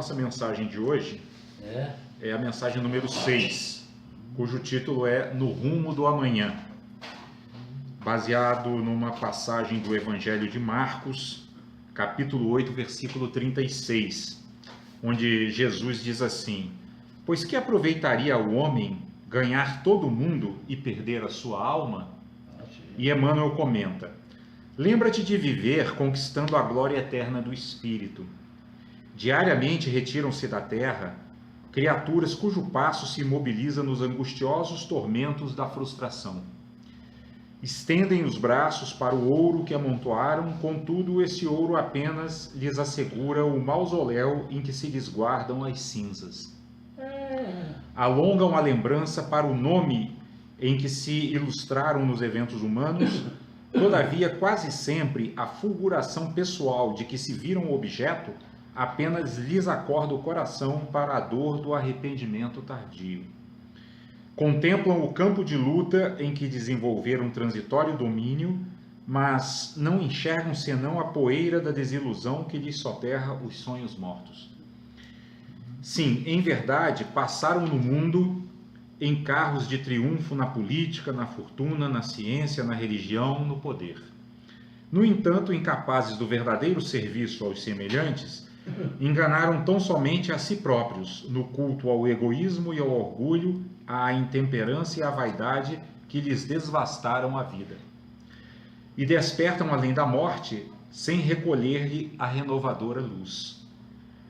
nossa mensagem de hoje é a mensagem número 6, cujo título é No Rumo do Amanhã, baseado numa passagem do Evangelho de Marcos, capítulo 8, versículo 36, onde Jesus diz assim: pois que aproveitaria o homem ganhar todo o mundo e perder a sua alma? E Emmanuel comenta: lembra-te de viver conquistando a glória eterna do Espírito. Diariamente retiram-se da terra criaturas cujo passo se imobiliza nos angustiosos tormentos da frustração. Estendem os braços para o ouro que amontoaram, contudo esse ouro apenas lhes assegura o mausoléu em que se lhes guardam as cinzas. Alongam a lembrança para o nome em que se ilustraram nos eventos humanos, todavia quase sempre a fulguração pessoal de que se viram objeto apenas lhes acorda o coração para a dor do arrependimento tardio. Contemplam o campo de luta em que desenvolveram transitório domínio, mas não enxergam senão a poeira da desilusão que lhes soterra os sonhos mortos. Sim, em verdade, passaram no mundo em carros de triunfo na política, na fortuna, na ciência, na religião, no poder. No entanto, incapazes do verdadeiro serviço aos semelhantes, enganaram tão somente a si próprios, no culto ao egoísmo e ao orgulho, à intemperança e à vaidade que lhes desvastaram a vida. E despertam além da morte, sem recolher-lhe a renovadora luz.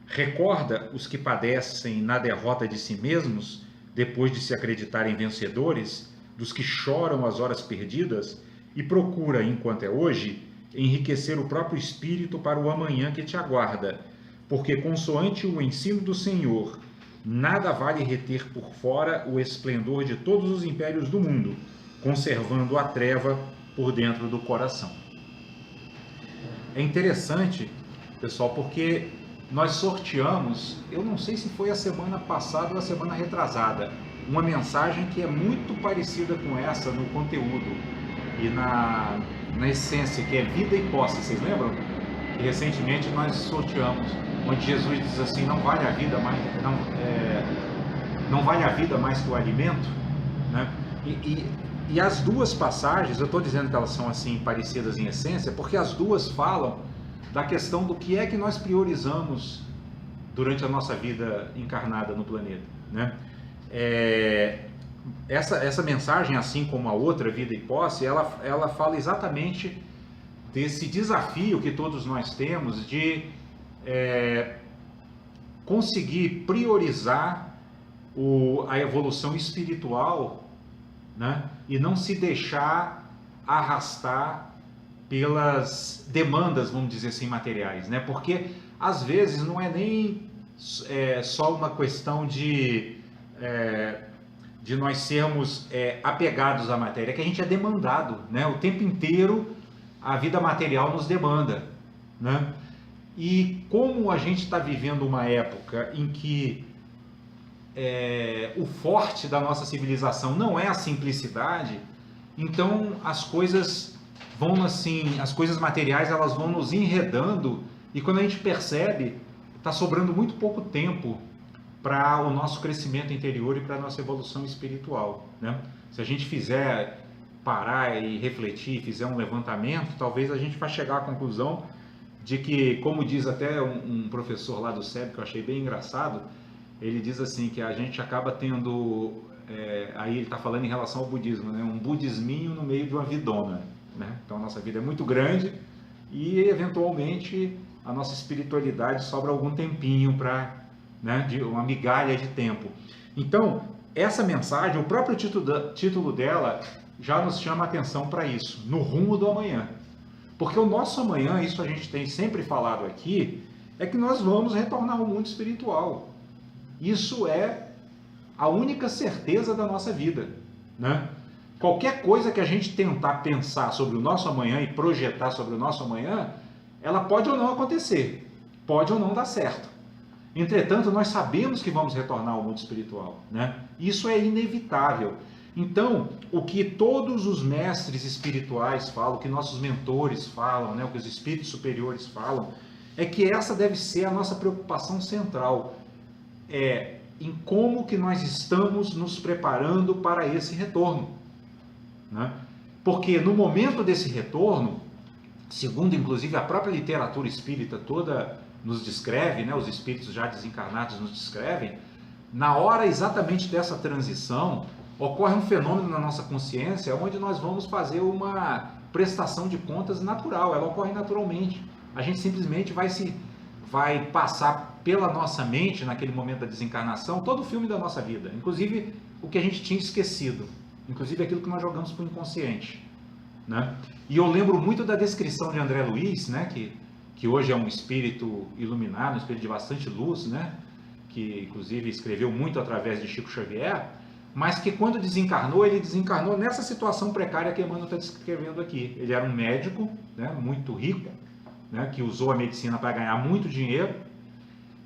Recorda os que padecem na derrota de si mesmos, depois de se acreditarem vencedores, dos que choram as horas perdidas, e procura, enquanto é hoje, enriquecer o próprio espírito para o amanhã que te aguarda, porque, consoante o ensino do Senhor, nada vale reter por fora o esplendor de todos os impérios do mundo, conservando a treva por dentro do coração. É interessante, pessoal, porque nós sorteamos, eu não sei se foi a semana passada ou a semana retrasada, uma mensagem que é muito parecida com essa no conteúdo e na essência, que é vida e posse. Vocês lembram? Que recentemente nós sorteamos, onde Jesus diz assim: não vale a vida mais, não vale a vida mais que o alimento, né? E as duas passagens, eu estou dizendo que elas são assim parecidas em essência, porque as duas falam da questão do que é que nós priorizamos durante a nossa vida encarnada no planeta, né? Essa mensagem, assim como a outra, Vida e Posse, ela fala exatamente desse desafio que todos nós temos de conseguir priorizar a evolução espiritual, né? E não se deixar arrastar pelas demandas, vamos dizer assim, materiais, né? Porque às vezes não é nem só uma questão de nós sermos apegados à matéria, é que a gente é demandado, né? O tempo inteiro a vida material nos demanda, né? E como a gente está vivendo uma época em que o forte da nossa civilização não é a simplicidade, então as coisas vão assim, as coisas materiais elas vão nos enredando, e quando a gente percebe, está sobrando muito pouco tempo para o nosso crescimento interior e para a nossa evolução espiritual, né? Se a gente fizer parar e refletir, fizer um levantamento, talvez a gente vá chegar à conclusão de que, como diz até um professor lá do SEB, que eu achei bem engraçado, ele diz assim, que a gente acaba tendo, aí ele está falando em relação ao budismo, né? Um budisminho no meio de uma vidona, né? Então a nossa vida é muito grande e eventualmente a nossa espiritualidade sobra algum tempinho para, né, de uma migalha de tempo. Então essa mensagem, o próprio título dela já nos chama a atenção para isso, no rumo do amanhã. Porque o nosso amanhã, isso a gente tem sempre falado aqui, é que nós vamos retornar ao mundo espiritual. Isso é a única certeza da nossa vida, né? Qualquer coisa que a gente tentar pensar sobre o nosso amanhã e projetar sobre o nosso amanhã, ela pode ou não acontecer, pode ou não dar certo. Entretanto, nós sabemos que vamos retornar ao mundo espiritual, né? Isso é inevitável. Então, o que todos os mestres espirituais falam, o que nossos mentores falam, né? O que os espíritos superiores falam, é que essa deve ser a nossa preocupação central, em como que nós estamos nos preparando para esse retorno, né? Porque no momento desse retorno, segundo inclusive a própria literatura espírita toda nos descreve, né, os espíritos já desencarnados nos descrevem, na hora exatamente dessa transição, ocorre um fenômeno na nossa consciência onde nós vamos fazer uma prestação de contas natural, ela ocorre naturalmente. A gente simplesmente vai passar pela nossa mente, naquele momento da desencarnação, todo o filme da nossa vida, inclusive o que a gente tinha esquecido, inclusive aquilo que nós jogamos para o inconsciente, né? E eu lembro muito da descrição de André Luiz, né, que hoje é um espírito iluminado, um espírito de bastante luz, né, que inclusive escreveu muito através de Chico Xavier, mas que quando desencarnou, ele desencarnou nessa situação precária que Emmanuel está descrevendo aqui. Ele era um médico, né, muito rico, né, que usou a medicina para ganhar muito dinheiro,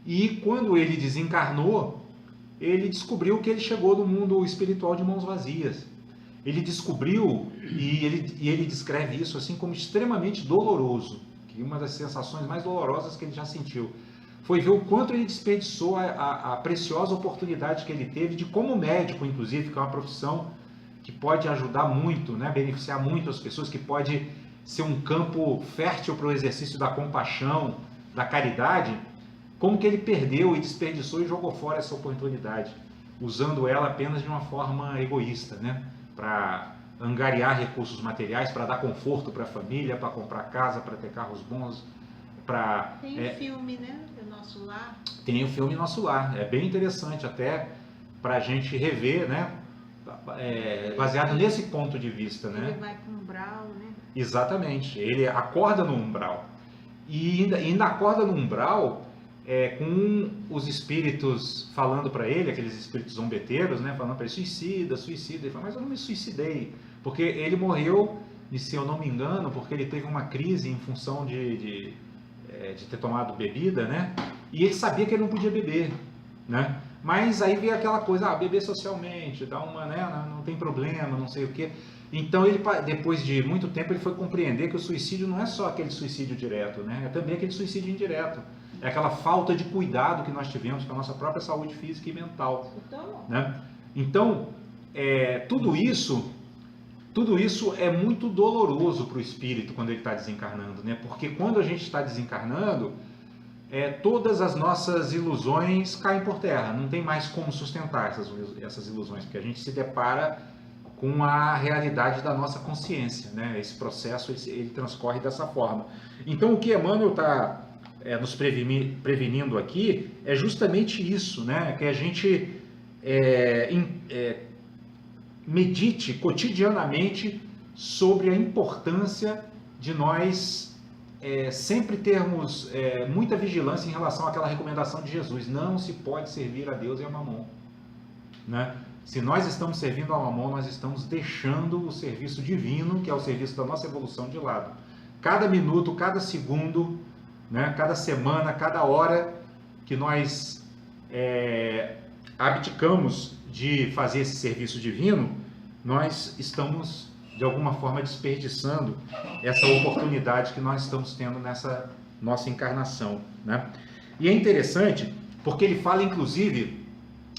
e quando ele desencarnou, ele descobriu que ele chegou no mundo espiritual de mãos vazias. Ele descobriu, e ele descreve isso assim como extremamente doloroso, que uma das sensações mais dolorosas que ele já sentiu foi ver o quanto ele desperdiçou a preciosa oportunidade que ele teve de, como médico, inclusive, que é uma profissão que pode ajudar muito, né, beneficiar muito as pessoas, que pode ser um campo fértil para o exercício da compaixão, da caridade, como que ele perdeu e desperdiçou e jogou fora essa oportunidade, usando ela apenas de uma forma egoísta, né, para angariar recursos materiais, para dar conforto para a família, para comprar casa, para ter carros bons, para... Tem o filme, né, do Nosso Lar. Tem o filme Nosso Lar, é bem interessante até para a gente rever, né, baseado nesse ponto de vista, né? Ele vai para o umbral, né? Exatamente, ele acorda no umbral, e ainda acorda no umbral com os espíritos falando para ele, aqueles espíritos zombeteiros, né, falando para ele, suicida, suicida. Ele fala, mas eu não me suicidei, porque ele morreu, e se eu não me engano, porque ele teve uma crise em função de ter tomado bebida, né, e ele sabia que ele não podia beber, né, mas aí veio aquela coisa, beber socialmente, dá uma, né, não tem problema, não sei o quê. Então, ele, depois de muito tempo, ele foi compreender que o suicídio não é só aquele suicídio direto, né, é também aquele suicídio indireto. É aquela falta de cuidado que nós tivemos com a nossa própria saúde física e mental, né? Então, tudo isso é muito doloroso para o espírito quando ele está desencarnando, né? Porque quando a gente está desencarnando, todas as nossas ilusões caem por terra, não tem mais como sustentar essas ilusões, porque a gente se depara com a realidade da nossa consciência, né? Esse processo ele transcorre dessa forma. Então, o que Emmanuel está nos prevenindo aqui é justamente isso, né? Que a gente medite cotidianamente sobre a importância de nós sempre termos muita vigilância em relação àquela recomendação de Jesus: não se pode servir a Deus e a Mamon, né? Se nós estamos servindo a Mamon, nós estamos deixando o serviço divino, que é o serviço da nossa evolução, de lado. Cada minuto, cada segundo, né, cada semana, cada hora que nós abdicamos de fazer esse serviço divino, nós estamos de alguma forma desperdiçando essa oportunidade que nós estamos tendo nessa nossa encarnação, né? E é interessante porque ele fala inclusive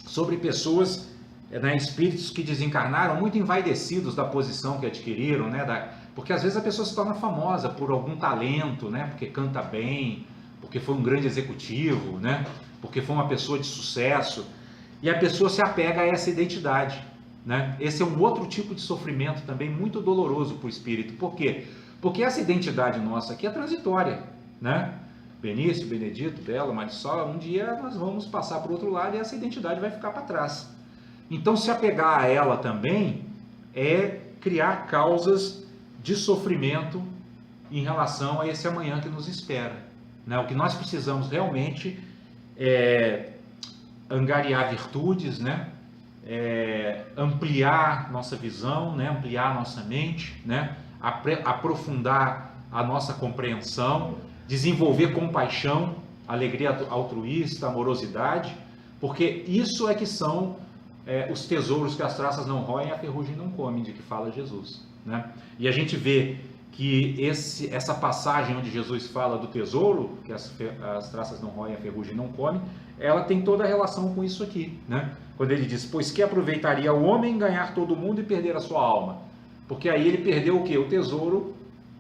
sobre pessoas, né, espíritos que desencarnaram muito envaidecidos da posição que adquiriram, né, porque às vezes a pessoa se torna famosa por algum talento, né? Porque canta bem, porque foi um grande executivo, né? Porque foi uma pessoa de sucesso, e a pessoa se apega a essa identidade, né? Esse é um outro tipo de sofrimento também muito doloroso para o espírito. Por quê? Porque essa identidade nossa aqui é transitória, né? Benício, Benedito, Bela, Marisol, um dia nós vamos passar para o outro lado e essa identidade vai ficar para trás. Então, se apegar a ela também é criar causas de sofrimento em relação a esse amanhã que nos espera, né? O que nós precisamos realmente é angariar virtudes, né? Ampliar nossa visão, né? Ampliar nossa mente, né? Aprofundar a nossa compreensão, desenvolver compaixão, alegria altruísta, amorosidade, porque isso é que são os tesouros que as traças não roem e a ferrugem não come, de que fala Jesus, né? E a gente vê que essa passagem onde Jesus fala do tesouro, que as traças não roem, a ferrugem não come, ela tem toda a relação com isso aqui, né? Quando ele diz, pois que aproveitaria o homem ganhar todo mundo e perder a sua alma? Porque aí ele perdeu o quê? O tesouro,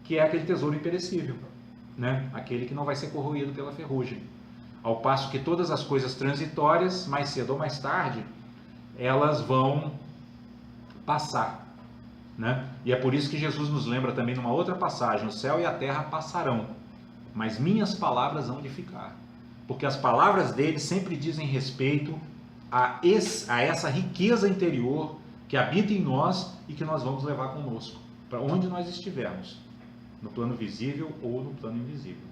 que é aquele tesouro imperecível, né? Aquele que não vai ser corroído pela ferrugem. Ao passo que todas as coisas transitórias, mais cedo ou mais tarde, elas vão passar, né? E é por isso que Jesus nos lembra também numa outra passagem, o céu e a terra passarão, mas minhas palavras hão de ficar. Porque as palavras dele sempre dizem respeito a essa riqueza interior que habita em nós e que nós vamos levar conosco, para onde nós estivermos, no plano visível ou no plano invisível.